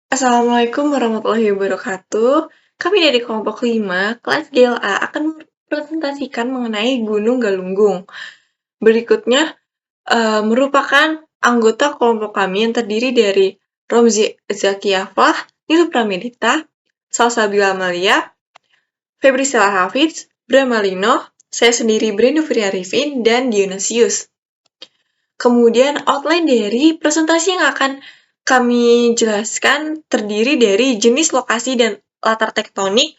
Assalamualaikum warahmatullahi wabarakatuh. Kami dari kelompok 5, kelas GLA akan mempresentasikan mengenai Gunung Galunggung. Berikutnya merupakan anggota kelompok kami yang terdiri dari Romzi Zakiyafah, Nilu Pramedita, Salsabila Amalia, Febri Sela Hafiz, Bramalino, saya sendiri Brenda Furi Arifin, dan Dionisius. Kemudian outline dari presentasi yang akan kami jelaskan terdiri dari jenis lokasi dan latar tektonik,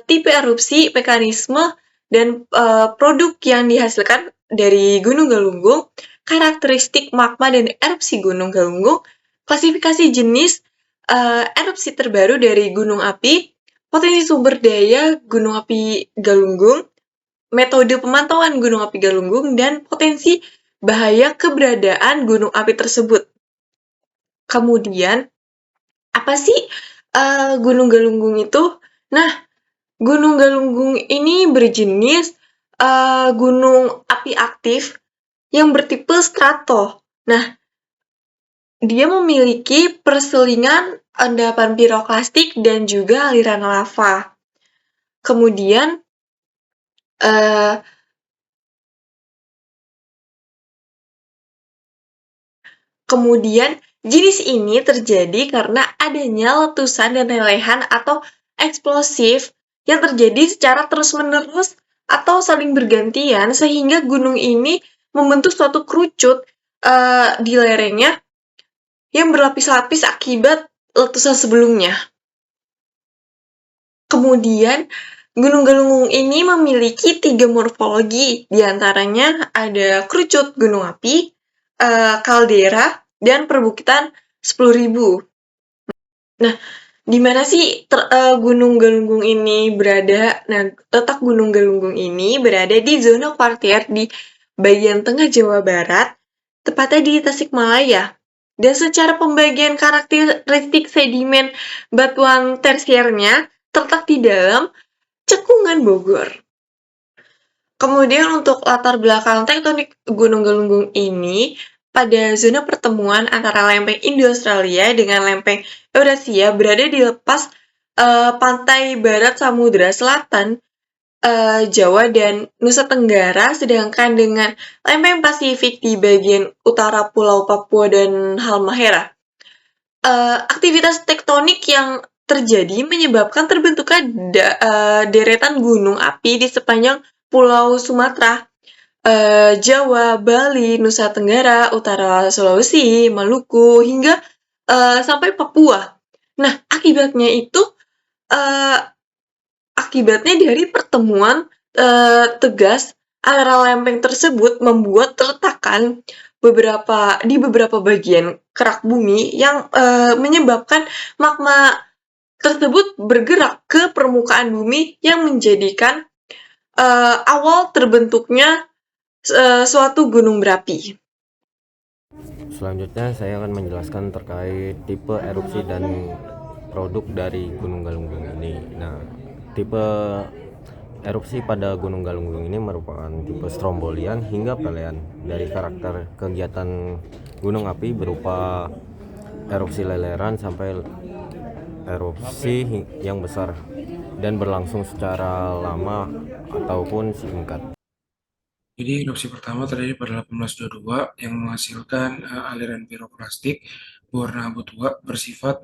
tipe erupsi, mekanisme, dan produk yang dihasilkan dari Gunung Galunggung, karakteristik magma dan erupsi Gunung Galunggung, klasifikasi jenis erupsi terbaru dari gunung api, potensi sumber daya Gunung Api Galunggung, metode pemantauan Gunung Api Galunggung, dan potensi bahaya keberadaan gunung api tersebut. Kemudian, apa sih Gunung Galunggung itu? Nah, Gunung Galunggung ini berjenis gunung api aktif yang bertipe strato. Nah, dia memiliki perselingan endapan piroklastik dan juga aliran lava. Kemudian, jenis ini terjadi karena adanya letusan dan lelehan atau eksplosif yang terjadi secara terus-menerus atau saling bergantian sehingga gunung ini membentuk suatu kerucut di lerengnya yang berlapis-lapis akibat letusan sebelumnya. Kemudian, Gunung Galunggung ini memiliki 3 morfologi, diantaranya ada kerucut gunung api, kaldera, dan perbukitan 10.000. Nah, di mana sih Gunung Galunggung ini berada? Nah, letak Gunung Galunggung ini berada di zona kuarter di bagian tengah Jawa Barat, tepatnya di Tasikmalaya. Dan secara pembagian karakteristik sedimen batuan tersiernya terletak di dalam cekungan Bogor. Kemudian untuk latar belakang tektonik Gunung Galunggung ini, pada zona pertemuan antara lempeng Indo-Australia dengan lempeng Eurasia berada di lepas pantai barat Samudra Selatan, Jawa dan Nusa Tenggara, sedangkan dengan lempeng Pasifik di bagian utara Pulau Papua dan Halmahera. Aktivitas tektonik yang terjadi menyebabkan terbentuknya deretan gunung api di sepanjang Pulau Sumatera, Jawa, Bali, Nusa Tenggara, Utara Sulawesi, Maluku, hingga sampai Papua. Nah, akibatnya dari pertemuan tegas antara lempeng tersebut membuat keretakan di beberapa bagian kerak bumi yang menyebabkan magma tersebut bergerak ke permukaan bumi yang menjadikan awal terbentuknya suatu gunung berapi. Selanjutnya saya akan menjelaskan terkait tipe erupsi dan produk dari Gunung Galunggung ini. Nah, tipe erupsi pada Gunung Galunggung ini merupakan tipe strombolian hingga pelean. Dari karakter kegiatan gunung api berupa erupsi leleran sampai erupsi yang besar dan berlangsung secara lama ataupun singkat. Jadi erupsi pertama terjadi pada 1822 yang menghasilkan aliran piroklastik berwarna abu tua bersifat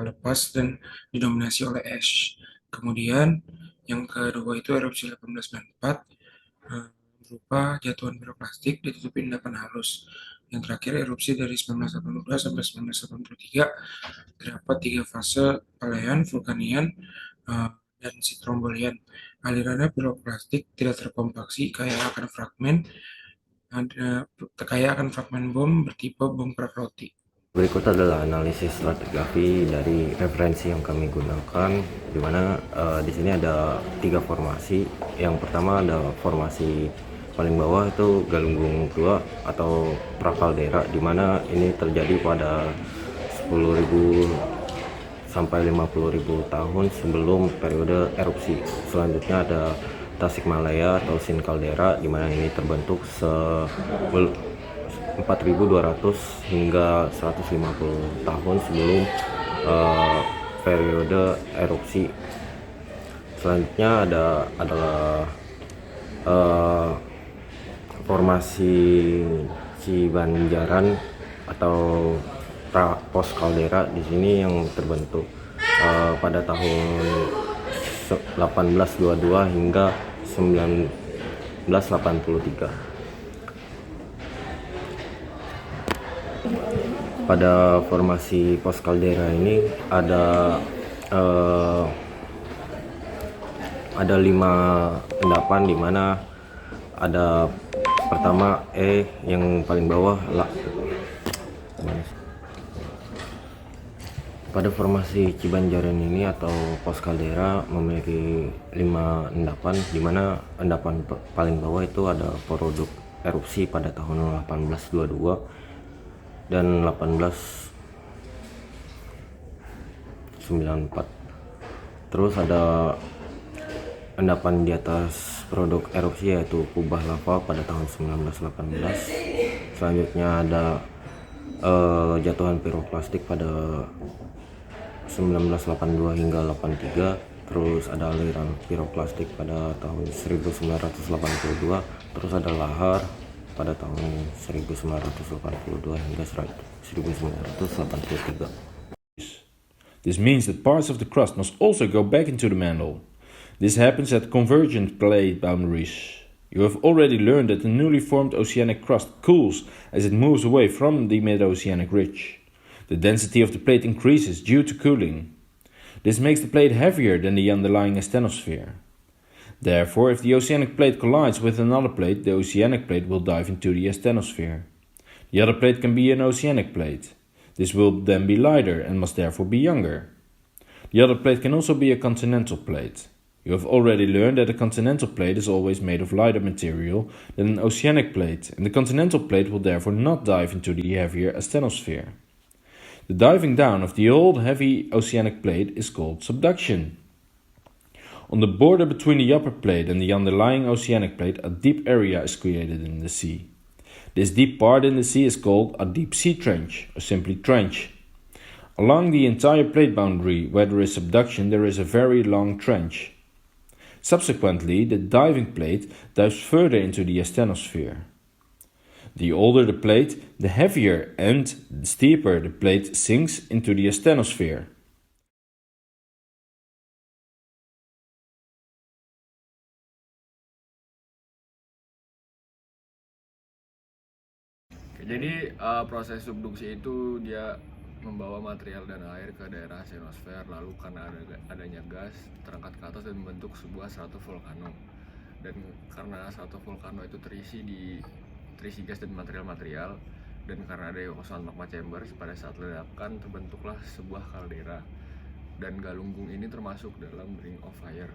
lepas dan didominasi oleh ash. Kemudian yang kedua itu erupsi 1894 berupa jatuhan piroklastik ditutupi endapan halus. Yang terakhir erupsi dari 1982 sampai 1983 terdapat 3 fase palean, vulkanian, dan sitrombolian. Alirannya piroklastik tidak terkompaksi, kaya akan fragmen bom bertipe bom kerak roti. Berikut adalah analisis stratigrafi dari referensi yang kami gunakan, di mana di sini ada 3 formasi. Yang pertama ada formasi paling bawah itu Galunggung Tua atau prakaldera, di mana ini terjadi pada 10.000 sampai 50.000 tahun sebelum periode erupsi. Selanjutnya ada Tasikmalaya atau Sin Caldera, di mana ini terbentuk 4.200 hingga 150 tahun sebelum eh, periode erupsi. Selanjutnya adalah eh, formasi Cibanjaran atau pos kaldera di sini yang terbentuk pada tahun 1822 hingga 1983. Pada formasi pos kaldera ini eh, ada 5 endapan, di mana ada pertama yang paling bawah pada formasi Cibanjaran ini atau pos kaldera memiliki 5 endapan, di mana endapan paling bawah itu ada produk erupsi pada tahun 1822 dan 1894. Terus ada endapan di atas produk erupsi yaitu kubah lava pada tahun 1918. Selanjutnya ada jatuhan piroklastik pada 1982 hingga 83. Terus ada aliran piroklastik pada tahun 1982. Terus ada lahar pada tahun 1982 hingga 1983. This means that parts of the crust must also go back into the mantle. This happens at convergent plate boundaries. You have already learned that the newly formed oceanic crust cools as it moves away from the mid-oceanic ridge. The density of the plate increases due to cooling. This makes the plate heavier than the underlying asthenosphere. Therefore, if the oceanic plate collides with another plate, the oceanic plate will dive into the asthenosphere. The other plate can be an oceanic plate. This will then be lighter and must therefore be younger. The other plate can also be a continental plate. You have already learned that a continental plate is always made of lighter material than an oceanic plate, and the continental plate will therefore not dive into the heavier asthenosphere. The diving down of the old heavy oceanic plate is called subduction. On the border between the upper plate and the underlying oceanic plate, a deep area is created in the sea. This deep part in the sea is called a deep sea trench, or simply trench. Along the entire plate boundary where there is subduction, there is a very long trench. Subsequently, the diving plate dives further into the asthenosphere. The older the plate, the heavier and the steeper the plate sinks into the asthenosphere. Jadi proses subduksi itu dia membawa material dan air ke daerah asthenosfer, lalu karena adanya gas terangkat ke atas dan membentuk sebuah stratovulkano. Dan karena stratovulkano itu terisi gas dan material-material, dan karena ada kosongan magma chamber, pada saat ledakan terbentuklah sebuah kaldera. Dan Galunggung ini termasuk dalam Ring of Fire.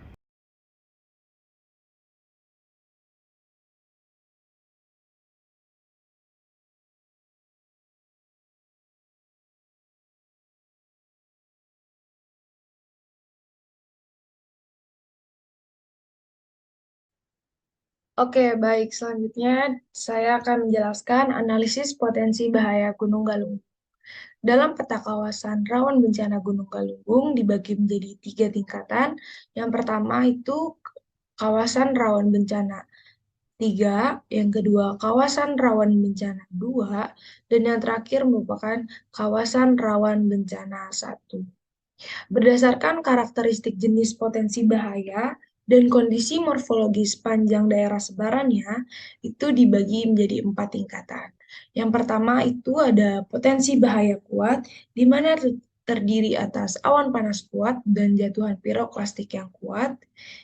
Oke, baik. Selanjutnya, saya akan menjelaskan analisis potensi bahaya Gunung Galunggung. Dalam peta kawasan rawan bencana Gunung Galunggung dibagi menjadi 3 tingkatan. Yang pertama itu kawasan rawan bencana 3, yang kedua kawasan rawan bencana 2, dan yang terakhir merupakan kawasan rawan bencana 1. Berdasarkan karakteristik jenis potensi bahaya dan kondisi morfologis panjang daerah sebarannya, itu dibagi menjadi 4 tingkatan. Yang pertama itu ada potensi bahaya kuat, di mana terdiri atas awan panas kuat dan jatuhan piroklastik yang kuat.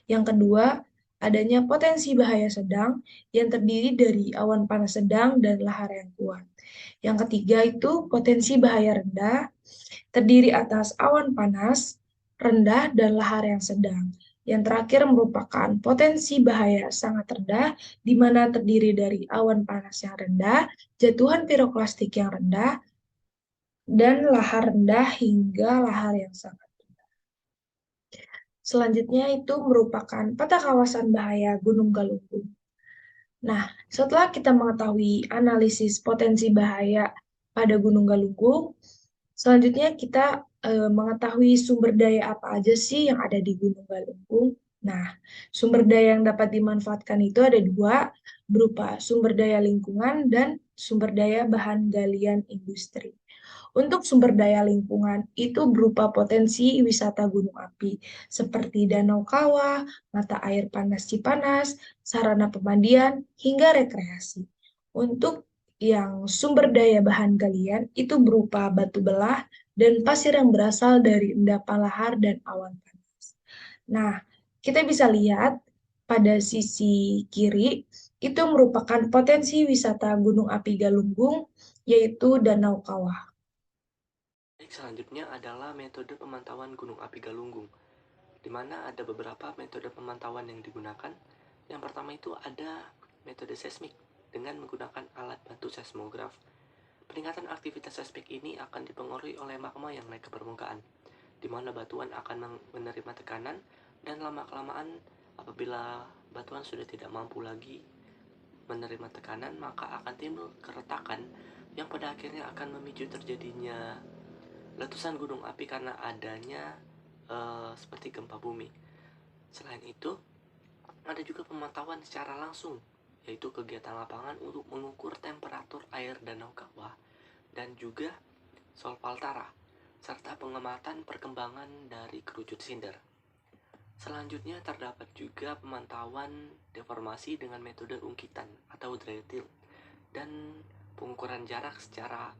Yang kedua, adanya potensi bahaya sedang yang terdiri dari awan panas sedang dan lahar yang kuat. Yang ketiga itu potensi bahaya rendah, terdiri atas awan panas, rendah, dan lahar yang sedang. Yang terakhir merupakan potensi bahaya sangat rendah, di mana terdiri dari awan panas yang rendah, jatuhan piroklastik yang rendah, dan lahar rendah hingga lahar yang sangat rendah. Selanjutnya itu merupakan peta kawasan bahaya Gunung Galunggung. Nah, setelah kita mengetahui analisis potensi bahaya pada Gunung Galunggung, Selanjutnya kita mengetahui sumber daya apa aja sih yang ada di Gunung Galunggung. Nah, sumber daya yang dapat dimanfaatkan itu ada dua, berupa sumber daya lingkungan dan sumber daya bahan galian industri. Untuk sumber daya lingkungan itu berupa potensi wisata gunung api, seperti danau kawah, mata air panas Cipanas, sarana pemandian, hingga rekreasi. Untuk yang sumber daya bahan galian itu berupa batu belah dan pasir yang berasal dari endapan lahar dan awan panas. Nah, kita bisa lihat pada sisi kiri itu merupakan potensi wisata Gunung Api Galunggung, yaitu Danau Kawah. Baik, selanjutnya adalah metode pemantauan Gunung Api Galunggung, di mana ada beberapa metode pemantauan yang digunakan. Yang pertama itu ada metode seismik dengan menggunakan alat bantu seismograf. Peningkatan aktivitas seismik ini akan dipengaruhi oleh magma yang naik ke permukaan, di mana batuan akan menerima tekanan dan lama-kelamaan apabila batuan sudah tidak mampu lagi menerima tekanan, maka akan timbul keretakan yang pada akhirnya akan memicu terjadinya letusan gunung api karena adanya seperti gempa bumi. Selain itu, ada juga pemantauan secara langsung, yaitu kegiatan lapangan untuk mengukur temperatur air danau kawah dan juga solfaltara, serta pengamatan perkembangan dari kerucut sinder. Selanjutnya terdapat juga pemantauan deformasi dengan metode ungkitan atau dry tilt dan pengukuran jarak secara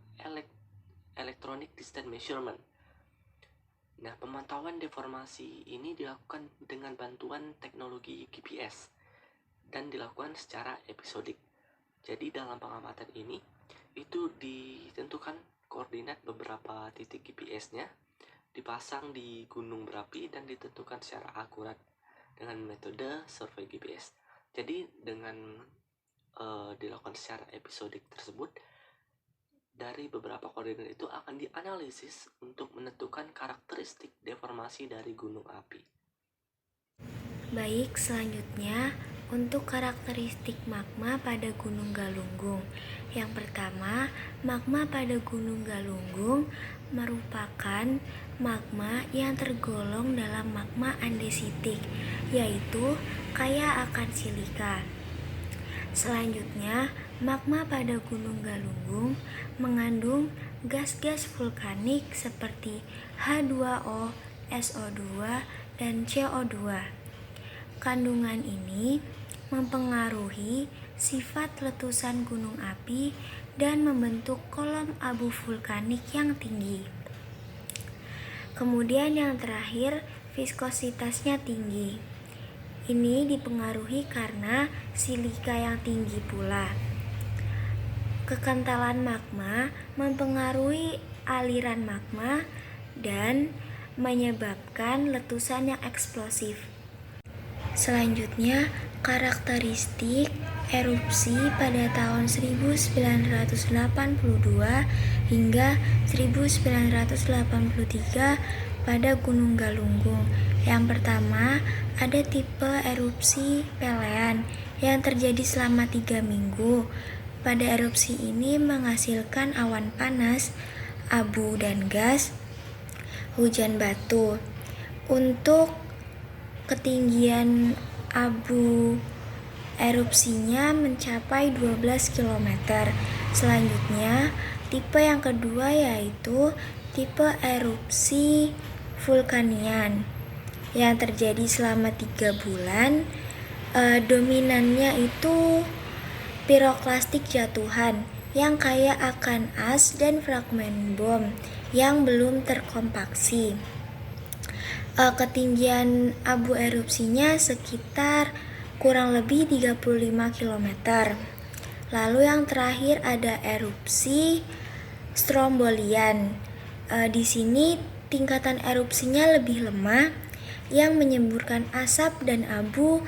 electronic distance measurement. Nah, pemantauan deformasi ini dilakukan dengan bantuan teknologi GPS dan dilakukan secara episodik. Jadi dalam pengamatan ini itu ditentukan koordinat beberapa titik GPS-nya, dipasang di gunung berapi dan ditentukan secara akurat dengan metode survei GPS. Jadi dengan dilakukan secara episodik tersebut, dari beberapa koordinat itu akan dianalisis untuk menentukan karakteristik deformasi dari gunung api. Baik, selanjutnya untuk karakteristik magma pada Gunung Galunggung. Yang pertama, magma pada Gunung Galunggung merupakan magma yang tergolong dalam magma andesitik, yaitu kaya akan silika. Selanjutnya, magma pada Gunung Galunggung mengandung gas-gas vulkanik seperti H2O, SO2, dan CO2. Kandungan ini mempengaruhi sifat letusan gunung api dan membentuk kolom abu vulkanik yang tinggi. Kemudian yang terakhir, viskositasnya tinggi. Ini dipengaruhi karena silika yang tinggi pula. Kekentalan magma mempengaruhi aliran magma dan menyebabkan letusan yang eksplosif. Selanjutnya, karakteristik erupsi pada tahun 1982 hingga 1983 pada Gunung Galunggung. Yang pertama, ada tipe erupsi pelean yang terjadi selama 3 minggu. Pada erupsi ini menghasilkan awan panas, abu dan gas, hujan batu. Untuk ketinggian abu erupsinya mencapai 12 km. Selanjutnya, tipe yang kedua yaitu tipe erupsi vulkanian yang terjadi selama 3 bulan. Dominannya itu piroklastik jatuhan yang kaya akan as dan fragmen bom yang belum terkompaksi. Ketinggian abu erupsinya sekitar kurang lebih 35 km. Lalu yang terakhir ada erupsi strombolian. Di sini tingkatan erupsinya lebih lemah yang menyemburkan asap dan abu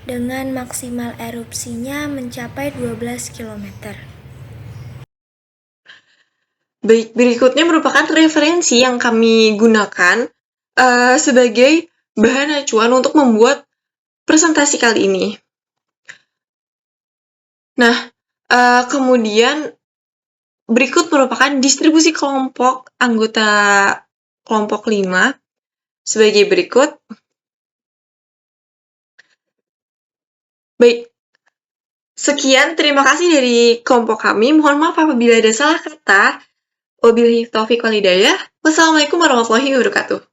dengan maksimal erupsinya mencapai 12 km. Baik, berikutnya merupakan referensi yang kami gunakan sebagai bahan acuan untuk membuat presentasi kali ini. Nah, kemudian berikut merupakan distribusi kelompok anggota kelompok 5 sebagai berikut. Baik, sekian terima kasih dari kelompok kami. Mohon maaf apabila ada salah kata. Wabillahi taufiq wal hidayah. Wassalamualaikum warahmatullahi wabarakatuh.